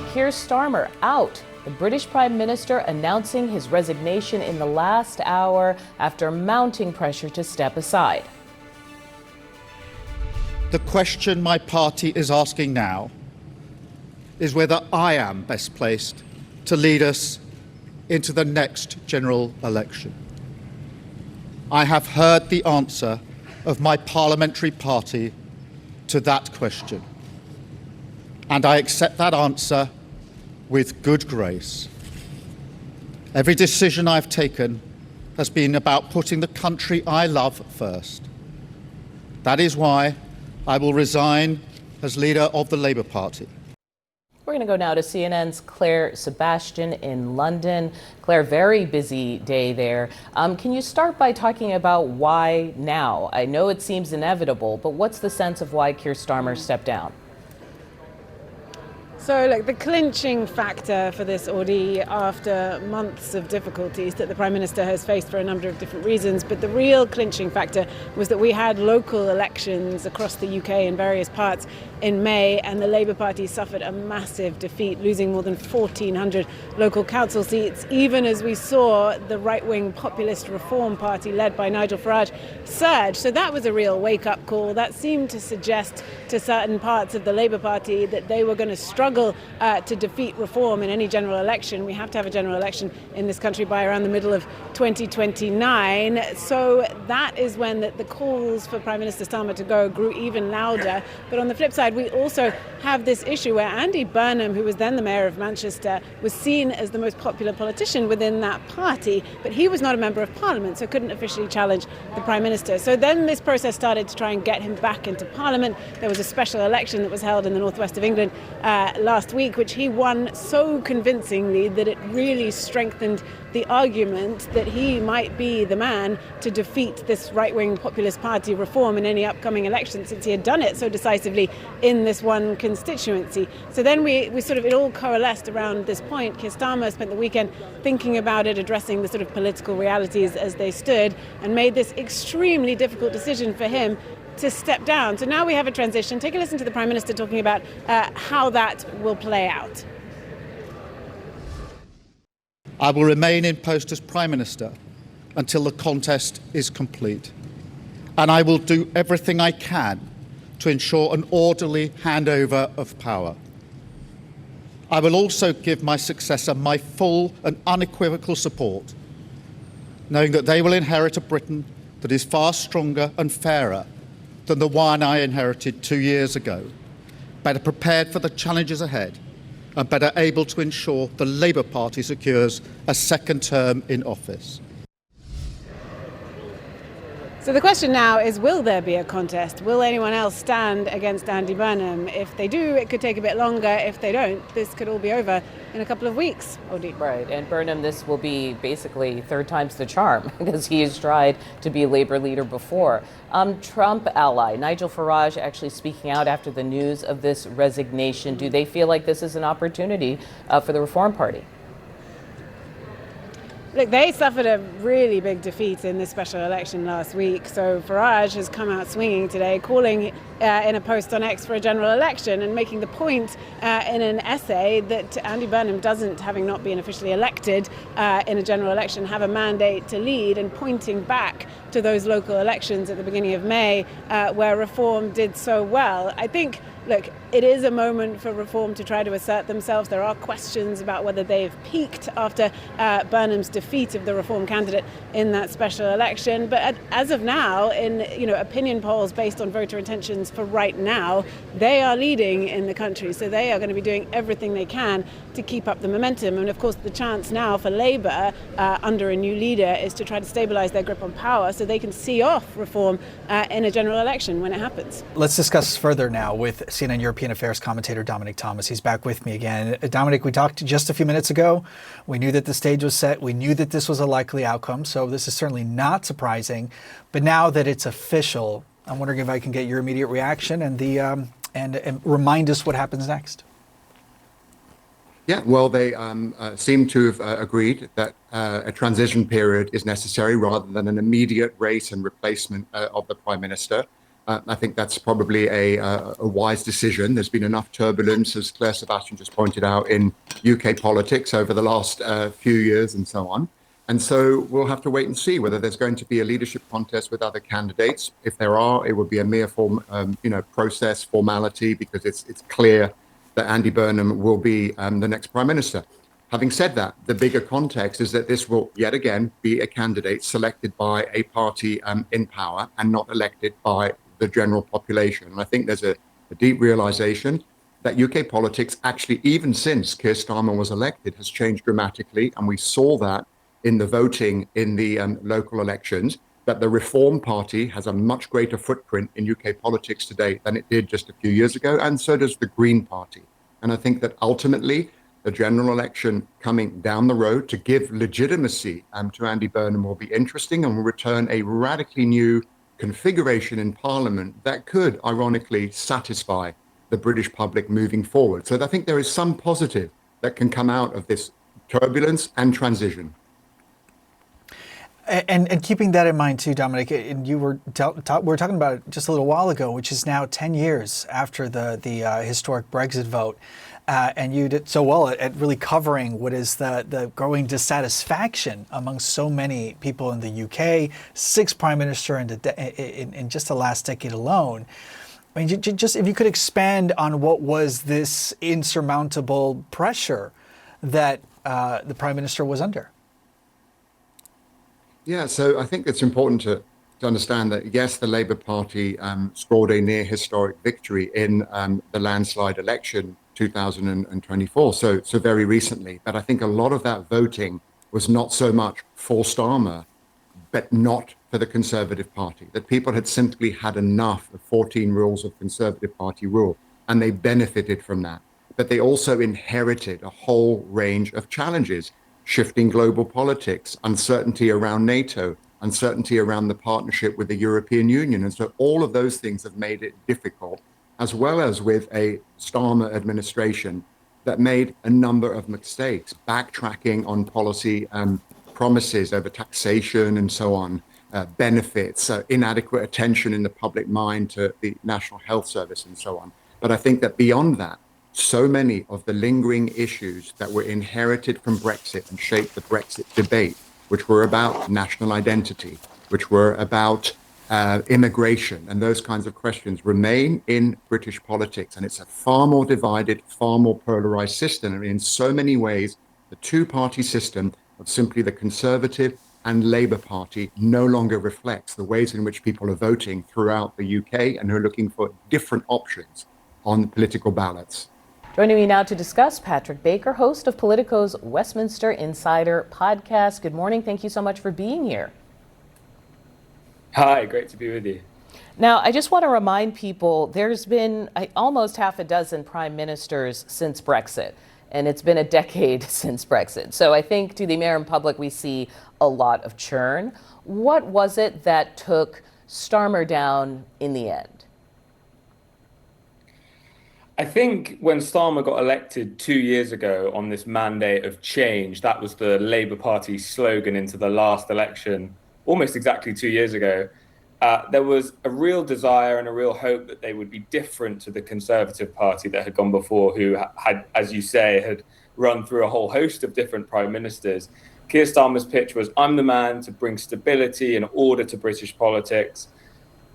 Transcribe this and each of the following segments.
Keir Starmer out. The British Prime Minister announcing his resignation in the last hour after mounting pressure to step aside. The question my party is asking now is whether I am best placed to lead us into the next general election. I have heard the answer of my parliamentary party to that question, and I accept that answer with good grace. Every decision I've taken has been about putting the country I love first. That is why I will resign as leader of the Labour Party. We're going to go now to CNN's Claire Sebastian in London. Claire, very busy day there. Can you start by talking about why now? I know it seems inevitable, but what's the sense of why Keir Starmer stepped down? So, look, the clinching factor for this ordeal after months of difficulties that the Prime Minister has faced for a number of different reasons, but the real clinching factor was that we had local elections across the UK in various parts in May, and the Labour Party suffered a massive defeat, losing more than 1,400 local council seats, even as we saw the right-wing populist Reform Party led by Nigel Farage surge. So that was a real wake-up call. That seemed to suggest to certain parts of the Labour Party that they were going to struggle to defeat Reform in any general election. We have to have a general election in this country by around the middle of 2029. So that is when the calls for Prime Minister Starmer to go grew even louder. But on the flip side, we also have this issue where Andy Burnham, who was then the mayor of Manchester, was seen as the most popular politician within that party, but he was not a member of Parliament, so couldn't officially challenge the Prime Minister. So then this process started to try and get him back into Parliament. There was a special election that was held in the northwest of England last week, which he won so convincingly that it really strengthened the argument that he might be the man to defeat this right-wing populist party Reform in any upcoming election, since he had done it so decisively in this one constituency. So then we sort of, it all coalesced around this point. Keir Starmer spent the weekend thinking about it, addressing the sort of political realities as they stood, and made this extremely difficult decision for him to step down. So now we have a transition. Take a listen to the Prime Minister talking about how that will play out. I will remain in post as Prime Minister until the contest is complete, and I will do everything I can to ensure an orderly handover of power. I will also give my successor my full and unequivocal support, knowing that they will inherit a Britain that is far stronger and fairer than the one I inherited 2 years ago, better prepared for the challenges ahead, and better able to ensure the Labour Party secures a second term in office. So the question now is, will there be a contest? Will anyone else stand against Andy Burnham? If they do, it could take a bit longer. If they don't, this could all be over in a couple of weeks. Odie. Right, and Burnham, this will be basically third time's the charm because he has tried to be a Labour leader before. Trump ally Nigel Farage actually speaking out after the news of this resignation. Do they feel like this is an opportunity for the Reform Party? Look, they suffered a really big defeat in this special election last week. So Farage has come out swinging today, calling in a post on X for a general election and making the point in an essay that Andy Burnham doesn't, having not been officially elected in a general election, have a mandate to lead, and pointing back to those local elections at the beginning of May where Reform did so well. I think, look, it is a moment for Reform to try to assert themselves. There are questions about whether they've peaked after Burnham's defeat of the Reform candidate in that special election. But as of now, in opinion polls based on voter intentions for right now, they are leading in the country. So they are going to be doing everything they can to keep up the momentum. And of course, the chance now for Labour under a new leader is to try to stabilise their grip on power so they can see off Reform in a general election when it happens. Let's discuss further now with CNN European Affairs commentator Dominic Thomas. He's back with me again. Dominic, we talked just a few minutes ago. We knew that the stage was set. We knew that this was a likely outcome. So this is certainly not surprising. But now that it's official, I'm wondering if I can get your immediate reaction and remind us what happens next. Yeah, well, they seem to have agreed that a transition period is necessary rather than an immediate race and replacement of the Prime Minister. I think that's probably a wise decision. There's been enough turbulence, as Claire Sebastian just pointed out, in UK politics over the last few years and so on. And so we'll have to wait and see whether there's going to be a leadership contest with other candidates. If there are, it would be a mere process formality, because it's clear that Andy Burnham will be the next prime minister. Having said that, the bigger context is that this will yet again be a candidate selected by a party in power and not elected by the general population. And I think there's a deep realization that UK politics, actually, even since Keir Starmer was elected, has changed dramatically. And we saw that in the voting in the local elections, that the Reform Party has a much greater footprint in UK politics today than it did just a few years ago, and so does the Green Party. And I think that ultimately, the general election coming down the road to give legitimacy to Andy Burnham will be interesting and will return a radically new configuration in Parliament that could, ironically, satisfy the British public moving forward. So I think there is some positive that can come out of this turbulence and transition. And keeping that in mind too, Dominic, and you were we were talking about it just a little while ago, which is now 10 years after the historic Brexit vote. And you did so well at really covering what is the growing dissatisfaction among so many people in the UK, 6th prime minister in just the last decade alone. I mean, just if you could expand on what was this insurmountable pressure that the prime minister was under. Yeah, so I think it's important to understand that, yes, the Labour Party scored a near historic victory in the landslide election 2024, so very recently. But I think a lot of that voting was not so much for Starmer, but not for the Conservative Party, that people had simply had enough of 14 rules of Conservative Party rule, and they benefited from that. But they also inherited a whole range of challenges: shifting global politics, uncertainty around NATO, uncertainty around the partnership with the European Union. And so all of those things have made it difficult, as well as with a Starmer administration that made a number of mistakes, backtracking on policy promises over taxation and so on, benefits, inadequate attention in the public mind to the National Health Service and so on. But I think that beyond that, so many of the lingering issues that were inherited from Brexit and shaped the Brexit debate, which were about national identity, which were about immigration and those kinds of questions, remain in British politics. And it's a far more divided, far more polarized system. I mean, in so many ways, the two-party system of simply the Conservative and Labour Party no longer reflects the ways in which people are voting throughout the UK and who are looking for different options on political ballots. Joining me now to discuss, Patrick Baker, host of Politico's Westminster Insider podcast. Good morning. Thank you so much for being here. Hi, great to be with you. Now, I just want to remind people there's been almost half a dozen prime ministers since Brexit, and it's been a decade since Brexit. So I think to the American public, we see a lot of churn. What was it that took Starmer down in the end? I think when Starmer got elected 2 years ago on this mandate of change, that was the Labour Party slogan into the last election, almost exactly 2 years ago. There was a real desire and a real hope that they would be different to the Conservative Party that had gone before, who had, as you say, had run through a whole host of different prime ministers. Keir Starmer's pitch was, I'm the man to bring stability and order to British politics.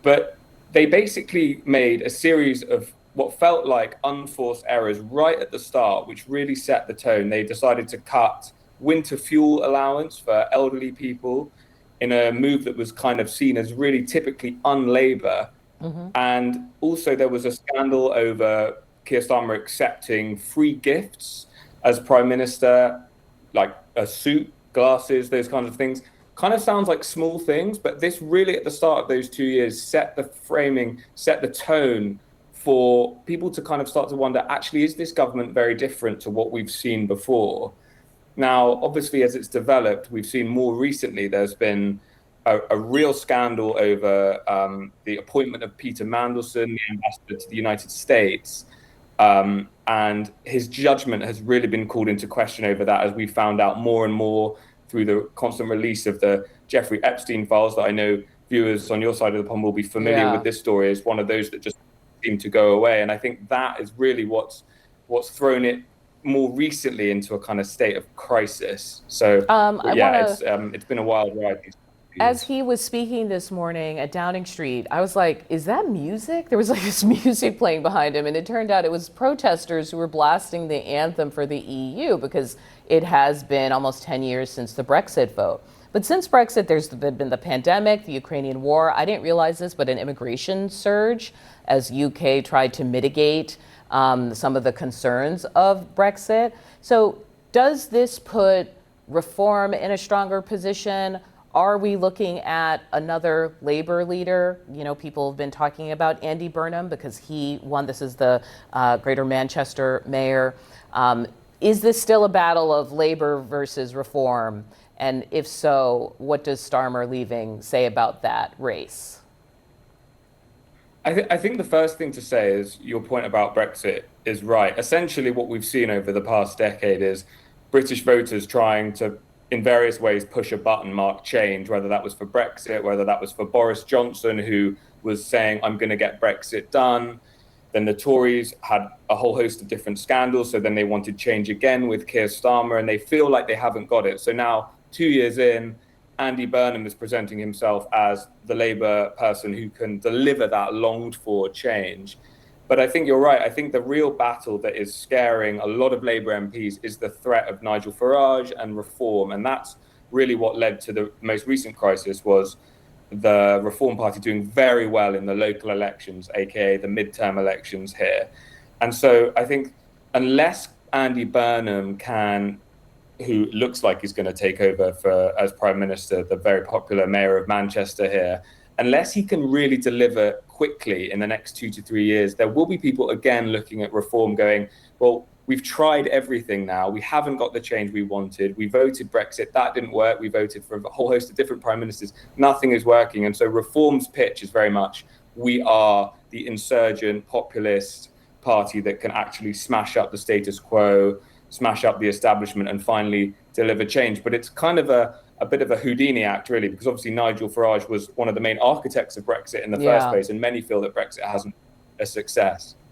But they basically made a series of what felt like unforced errors right at the start, which really set the tone. They decided to cut winter fuel allowance for elderly people in a move that was kind of seen as really typically un-Labour. Mm-hmm. And also there was a scandal over Keir Starmer accepting free gifts as Prime Minister, like a suit, glasses, those kinds of things. Kind of sounds like small things, but this really at the start of those 2 years set the framing, set the tone for people to kind of start to wonder, actually, is this government very different to what we've seen before? Now, obviously, as it's developed, we've seen more recently, there's been a real scandal over the appointment of Peter Mandelson, the ambassador to the United States. And his judgment has really been called into question over that, as we found out more and more through the constant release of the Jeffrey Epstein files that I know viewers on your side of the pond will be familiar with this story, is one of those that just seem to go away. And I think that is really what's thrown it more recently into a kind of state of crisis. So it's been a wild ride. As he was speaking this morning at Downing Street, I was like, is that music? There was like this music playing behind him, and it turned out it was protesters who were blasting the anthem for the EU, because it has been almost 10 years since the Brexit vote. But since Brexit, there's been the pandemic, the Ukrainian war. I didn't realize this, but an immigration surge as UK tried to mitigate some of the concerns of Brexit. So does this put Reform in a stronger position? Are we looking at another Labour leader? You know, people have been talking about Andy Burnham because he won. This is the Greater Manchester mayor. Is this still a battle of Labour versus Reform? And if so, what does Starmer leaving say about that race? I think the first thing to say is your point about Brexit is right. Essentially, what we've seen over the past decade is British voters trying to, in various ways, push a button marked change, whether that was for Brexit, whether that was for Boris Johnson, who was saying, I'm going to get Brexit done. Then the Tories had a whole host of different scandals. So then they wanted change again with Keir Starmer, and they feel like they haven't got it. So now, 2 years in, Andy Burnham is presenting himself as the Labour person who can deliver that longed for change. But I think you're right. I think the real battle that is scaring a lot of Labour MPs is the threat of Nigel Farage and Reform. And that's really what led to the most recent crisis, was the Reform Party doing very well in the local elections, aka the midterm elections here. And so I think unless Andy Burnham can, who looks like he's going to take over as Prime Minister, the very popular Mayor of Manchester here, unless he can really deliver quickly in the next 2 to 3 years, there will be people again looking at Reform going, well, we've tried everything now. We haven't got the change we wanted. We voted Brexit. That didn't work. We voted for a whole host of different prime ministers. Nothing is working. And so Reform's pitch is very much, we are the insurgent populist party that can actually smash up the status quo, smash up the establishment, and finally deliver change. But it's kind of a bit of a Houdini act, really, because obviously Nigel Farage was one of the main architects of Brexit in the first place, and many feel that Brexit hasn't been a success.